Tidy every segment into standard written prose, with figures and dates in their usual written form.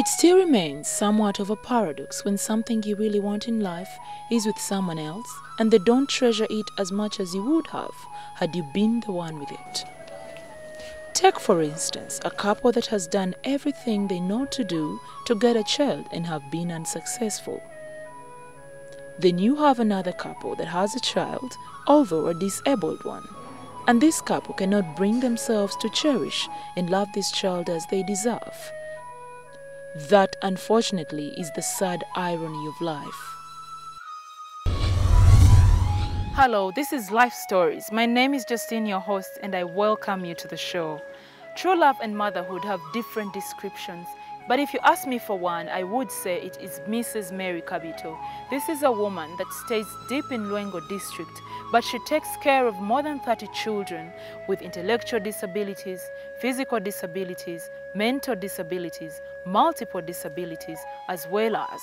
It still remains somewhat of a paradox when something you really want in life is with someone else and they don't treasure it as much as you would have had you been the one with it. Take, for instance, a couple that has done everything they know to do to get a child and have been unsuccessful. Then you have another couple that has a child, although a disabled one, and this couple cannot bring themselves to cherish and love this child as they deserve. That, unfortunately, is the sad irony of life. Hello, this is Life Stories. My name is Justine, your host, and I welcome you to the show. True love and motherhood have different descriptions, but if you ask me for one, I would say it is Mrs. Mary Kabito. This is a woman that stays deep in Lwengo district, but she takes care of more than 30 children with intellectual disabilities, physical disabilities, mental disabilities, multiple disabilities, as well as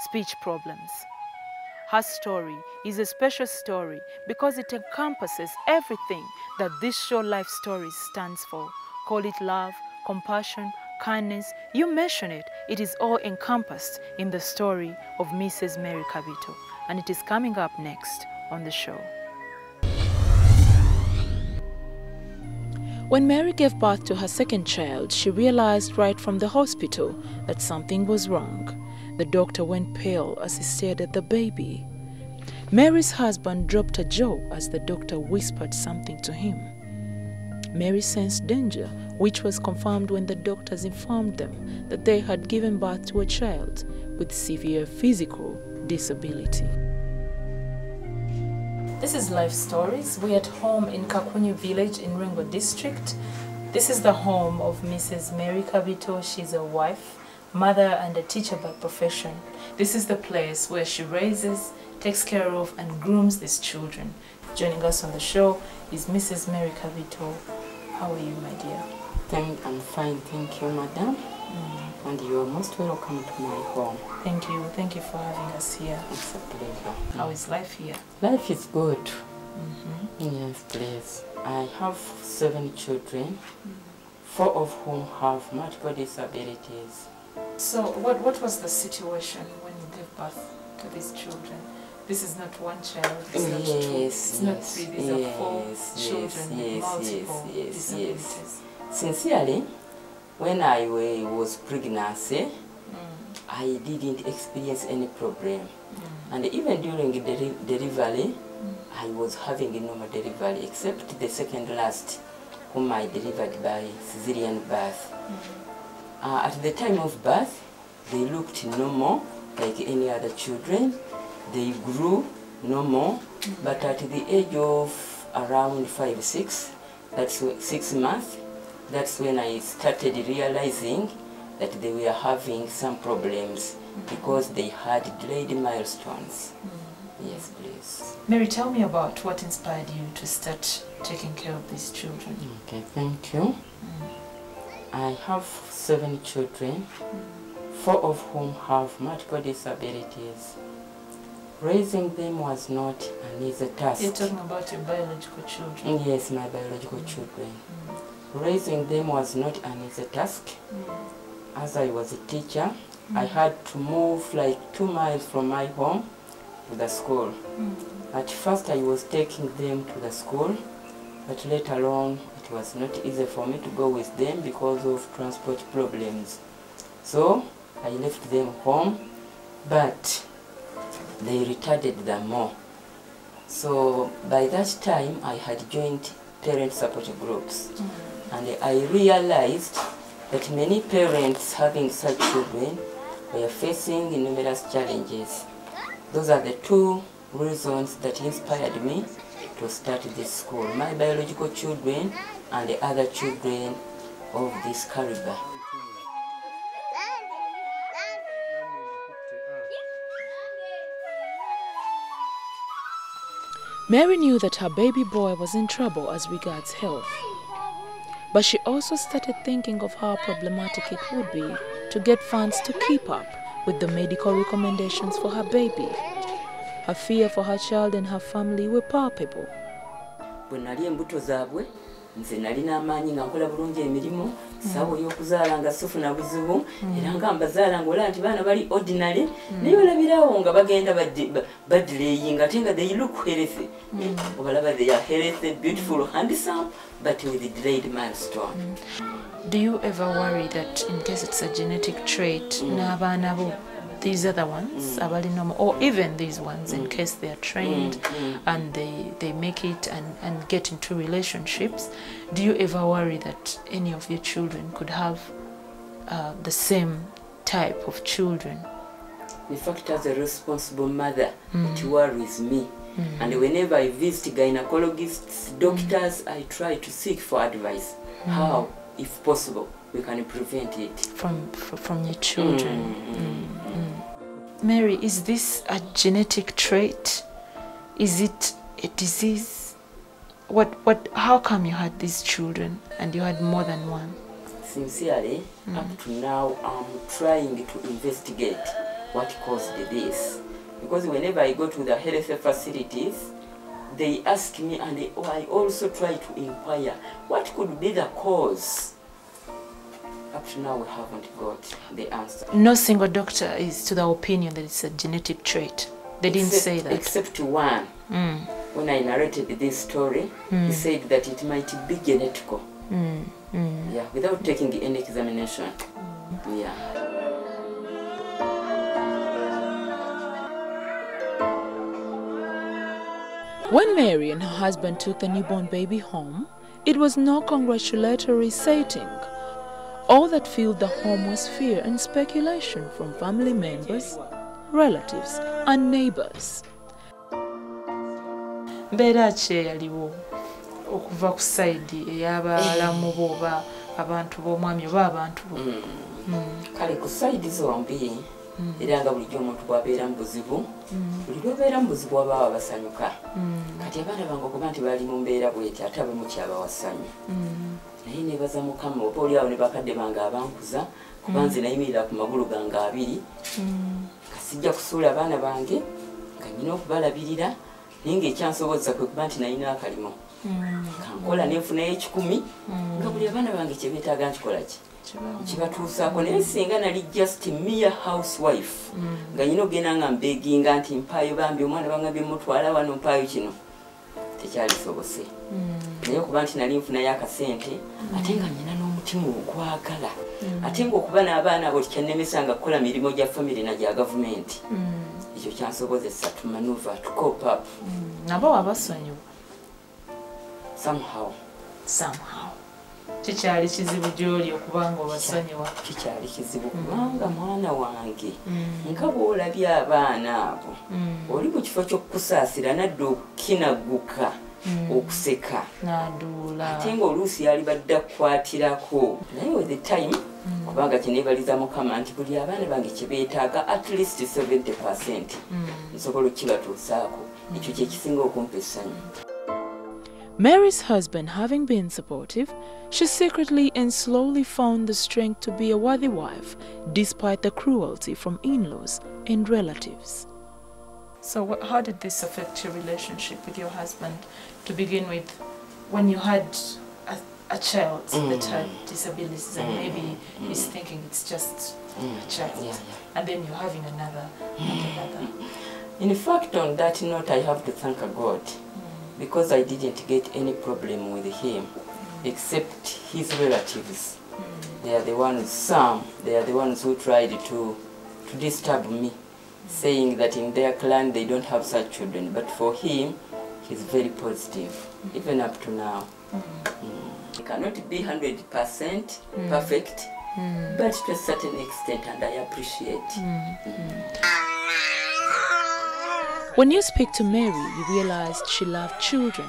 speech problems. Her story is a special story because it encompasses everything that this show Life Stories stands for. Call it love, compassion, kindness, you mention it, it is all encompassed in the story of Mrs. Mary Kabito, and it is coming up next on the show. When Mary gave birth to her second child, she realized right from the hospital that something was wrong. The doctor went pale as he stared at the baby. Mary's husband dropped a jaw as the doctor whispered something to him. Mary sensed danger, which was confirmed when the doctors informed them that they had given birth to a child with severe physical disability. This is Life Stories. We're at home in Kakunyu village in Lwengo district. This is the home of Mrs. Mary Kabito. She's a wife, mother and a teacher by profession. This is the place where she raises, takes care of and grooms these children. Joining us on the show is Mrs. Mary Kabito. How are you, my dear? I'm fine, thank you, madam. And you are most welcome to my home. Thank you for having us here. It's a pleasure. How is life here? Life is good. Yes, please. I have 7 children, 4 of whom have multiple disabilities. So what was the situation when you gave birth to these children? This is not one child, it's not 2, it's not 3, these are 4 children with multiple disabilities. Sincerely, when I was pregnant, I didn't experience any problem. And even during the delivery, I was having a normal delivery, except the second last, whom I delivered by cesarean birth. At the time of birth, they looked normal, like any other children. They grew normal, but at the age of around 5, 6, that's 6 months, that's when I started realizing that they were having some problems because they had delayed milestones. Yes, please. Mary, tell me about what inspired you to start taking care of these children. Okay, thank you. I have 7 children, 4 of whom have multiple disabilities. Raising them was not an easy task. You're talking about your biological children? Yes, my biological children. Raising them was not an easy task. As I was a teacher, I had to move like 2 miles from my home to the school. At first I was taking them to the school, but later on it was not easy for me to go with them because of transport problems. So I left them home, but they retarded them more. So by that time I had joined parent support groups, and I realized that many parents having such children were facing numerous challenges. Those are the 2 reasons that inspired me to start this school. My biological children and the other children of this caliber. Mary knew that her baby boy was in trouble as regards health. But she also started thinking of how problematic it would be to get funds to keep up with the medical recommendations for her baby. Her fear for her child and her family were palpable. Bwe nali embuto zaabwe nze nalina amaanyi nga nkola bulungi emirimu sawa y'okuzaala nga sifuna buzibu era nga mbazaala ng'olaba nti baana bali ordinary naye olabirawo nga bagenda badlaying ate nga they look healthy obalaba they are healthy, beautiful, handsome but with a delayed milestone. Do you ever worry that in case it's a genetic trait, n'abaana bo, these other ones, abali normal, or even these ones, in case they are trained and they make it and get into relationships, do you ever worry that any of your children could have the same type of children? In fact, as a responsible mother, it worries me. And whenever I visit gynecologists, doctors, I try to seek for advice. How, if possible, we can prevent it from your children. Mary, is this a genetic trait? Is it a disease? How come you had these children and you had more than one? Sincerely, up to now, I'm trying to investigate what caused this. Because whenever I go to the health facilities, they ask me, and I also try to inquire what could be the cause. Up to now, we haven't got the answer. No single doctor is to the opinion that it's a genetic trait. They didn't say that. Except one. When I narrated this story, he said that it might be genetical. Yeah, without taking any examination. Yeah. When Mary and her husband took the newborn baby home, it was no congratulatory sighting. All that filled the home was fear and speculation from family members, relatives, and neighbors. Mbeera ki eyaliwo okuva ku sayidi ey'abalamu bo oba abantu b'omwami oba abantu bo? Kale ku sayidi zombi era nga bulijjo omuntu bw'abeera mu buzibu buli lw'obeera mu buzibu abaawa basanyuka kati abaana bange okuba nti bali mu mbeera bweti ate abe mukyaba wasanyu naye nebaza Mukama oba oliawo ne bakadde bange abankuza kuba nze nayimirira ku magulu gange abiri kasijja kusuula abaana bange nga nnyina okubalabirira naye ng'ekyansobozesa kwe kuba nti nalina akalimo kankola nenfunayo 10 nga buli abaana bange kye beetaaga nkikola ki kibatuusaako naye singa nali just mere housewife nga nyina ogenda nga mbeginga nti mpaayo bambi omwana bangambye mutwala wano mpaayo kino tekyalisobose naye okuba nti nali nfunayo akasente ate nga nyina n'omutima ogwagala ate ng'okuba n'abaana abo tikyannemesanga kukola mirimu gya famire na gya gavumenti ekyo kyansobozesa to maneuver to cope up. Nabo wabasonyiwa? Somehow. Kikyali kizibu gy'oli okuba nga obasonyiwa? Kikyali kizibu kubanga mwana wange nga bw'olabye abaana abo oli mu kifo ky'okukusaasira nadde okukinaguka okuseka n'aduula ate ng'oluusi yali badde akukwatirako naye with the time kubanga kineebaliza Mukama nti buli abaana bange kye beetaaga at least 70% nsobola okukibatuusaako ekyo kye kisinga okumpa essanyu. Mary's husband having been supportive, she secretly and slowly found the strength to be a worthy wife despite the cruelty from in-laws and relatives. So how did this affect your relationship with your husband to begin with when you had a child that had disabilities and maybe he's thinking it's just a child and then you're having another? In fact, on that note, I have to thank God. Because I didn't get any problem with him, except his relatives. They are the ones who tried to disturb me, saying that in their clan they don't have such children. But for him, he's very positive, even up to now. He cannot be 100% perfect, but to a certain extent, and I appreciate. When you speak to Mary, you realized she loved children.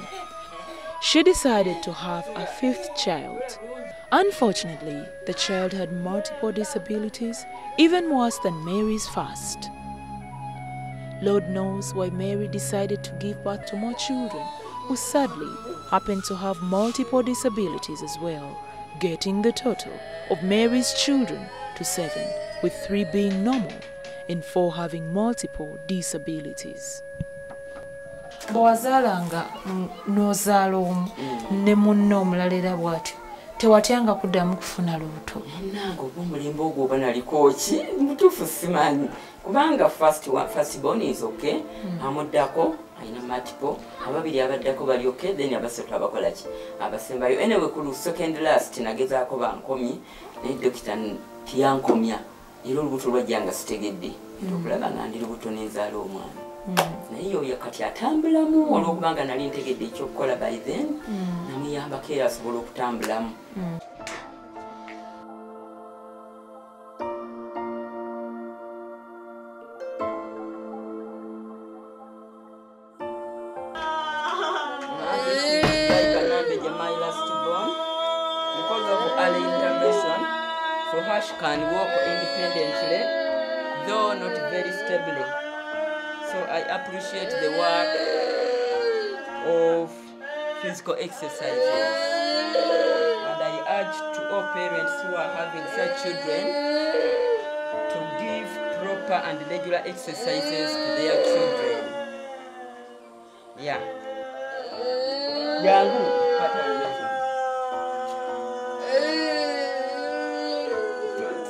She decided to have a 5th child. Unfortunately, the child had multiple disabilities, even worse than Mary's first. Lord knows why Mary decided to give birth to more children, who sadly happened to have multiple disabilities as well, getting the total of Mary's children to 7, with 3 being normal and 4 having multiple disabilities. bw'wazaalanga n'ozaala omu ne munno omulala era bw'atyo tewatyanga kuddamu kufuna lubuto? Nange oba omulembe ogwo oba naliko ki mutuufu simanyi kubanga first born is okay, amuddako alina multiple, ababiri abaddako bali okay, then abasatu abakola ki abasembayo. Anyway ku second last nagezaako bankomye naye dokita tiyankomya era olubuto lwajjanga sitegedde okulaba nga ndi lubuto nenzaala omwana. Naye oyo kati atambulamu olwokubanga nali ntegedde ekyokukola by then namuyambako era asobola okutambulamu. My last born, because of early intervention, so her she can walk independently, though not very stably. So I appreciate the work of physical exercises, and I urge to all parents who are having such children to give proper and regular exercises to their children. Yeah.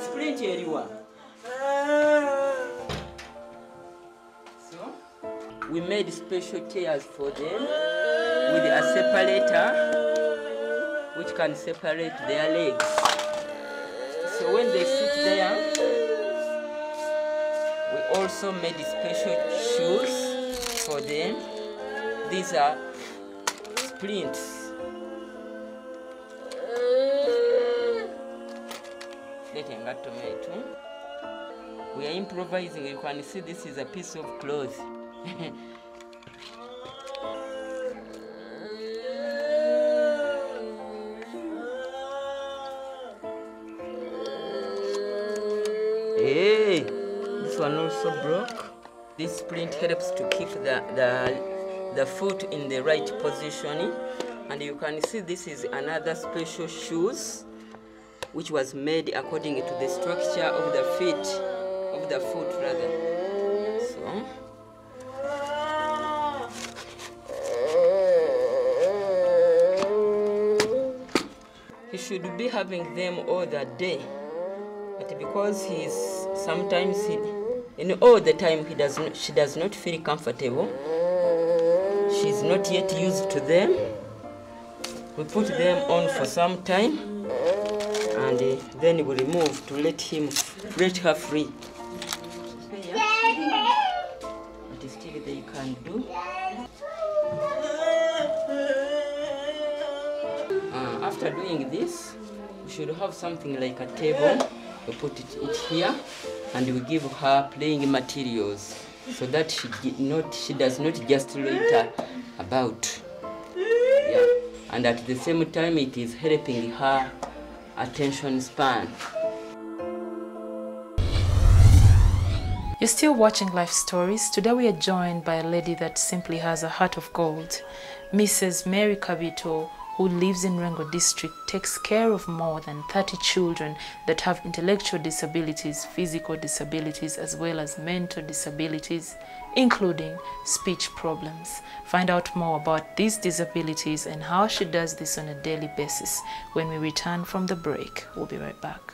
Sprint everyone. So we made special chairs for them with a separator which can separate their legs. So when they sit there, we also made special shoes for them. These are splints. Tomato. We are improvising. You can see this is a piece of cloth. Hey, this one also broke. This splint helps to keep the foot in the right position, and you can see this is another special shoes which was made according to the structure of the feet, of the foot rather. So he should be having them all the day, but because all the time she does not feel comfortable, she's not yet used to them, we put them on for some time and then we remove to let her free. But still they can do. After doing this, we should have something like a table. We put it here and we give her playing materials so that she does not just loiter about. Yeah. And at the same time it is helping her attention span. You're still watching Life Stories. Today we are joined by a lady that simply has a heart of gold. Mrs. Mary Kabito, who lives in Rengo district, takes care of more than 30 children that have intellectual disabilities, physical disabilities, as well as mental disabilities, including speech problems. Find out more about these disabilities and how she does this on a daily basis when we return from the break. We'll be right back.